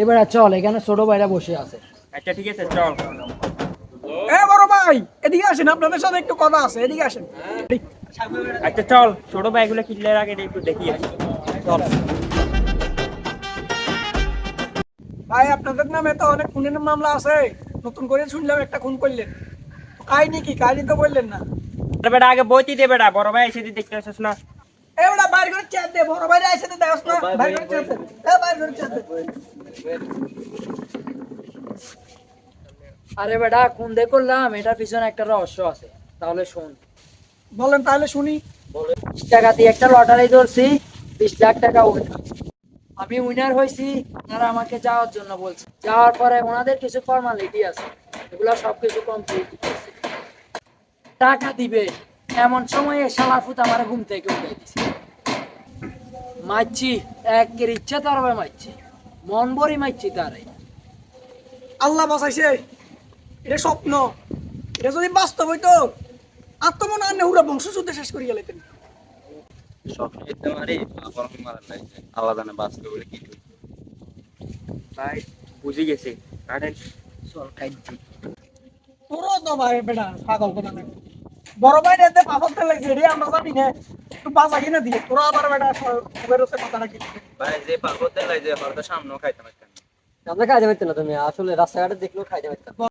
এবারে চল, এখানে ছোট ভাইরা বসে আছে। আচ্ছা ঠিক আছে চল। বড় ভাই এদিকে আসেন, আপনাদের সাথে একটু কথা আছে, এদিকে আসেন। আচ্ছা চল, ছোট ভাইগুলো কিনলে আগে একটু দেখি আসি। চল। ভাই আপনাদের নামে তো অনেক খুনের মামলা আছে, নতুন করে শুনলাম একটা খুন করলেন, কাহিনী কি? কাহিনী তো বললেন না। আরে বেটা আগে বইতি দে বেটা, বড় ভাই এসে দেখতে আসছিস না? এবারে বাইর করে চেয়ার দে, বড় ভাইরা এসে দেখাস না, বাইর করে চেয়ার দে, বাইর করে চেয়ার দে। আরে বেটা, কোন দে করলাম, এটার পিছনে একটা রহস্য আছে, তাহলে শোন। বলেন তাহলে শুনি। 20 টাকা দিয়ে একটা লটারি ধরছি, 20 লাখ টাকা উইনার। আমি উইনার হয়েছি, ওনারা আমাকে যাওয়ার জন্য বলছে। যাওয়ার পরে ওনাদের কিছু ফর্মালিটি আছে, এগুলো সবকিছু কমপ্লিট করছে। টাকা দিবে এমন সময়ে শালা ফুত আমার ঘুম থেকে উঠে দিছে। মারছি, একের ইচ্ছা তরবে মারছি, মন ভরি মারছি তারে। আল্লাহ বাঁচাইছে, এটা স্বপ্ন, এটা যদি বাস্তব হইতো আত্মমন আন্নে হুরা বংশযুদ্ধ শেষ করে গেলে তিনি। স্বপ্ন দেখতে পারি বরং মারার লাগে আল্লাহ জানে বাঁচবে বলে কি করি। ভাই বুঝে গেছি, কাটেন। চল খাইছি। তোরও তো ভাই বেটা পাগল কথা না, বড় ভাই এতে পাগল তেল লাগছে রে, আমরা জানি না, একটু বাঁচা কিনে দিয়ে তোরা আবার বেটা বেরোছে কথা রাখি। ভাই যে পাগল তেল লাগে হয়তো সামনেও খাইতে পারতেন। আমরা খাইতে পারতাম না, তুমি আসলে রাস্তাঘাটে দেখলেও খাইতে পারতাম।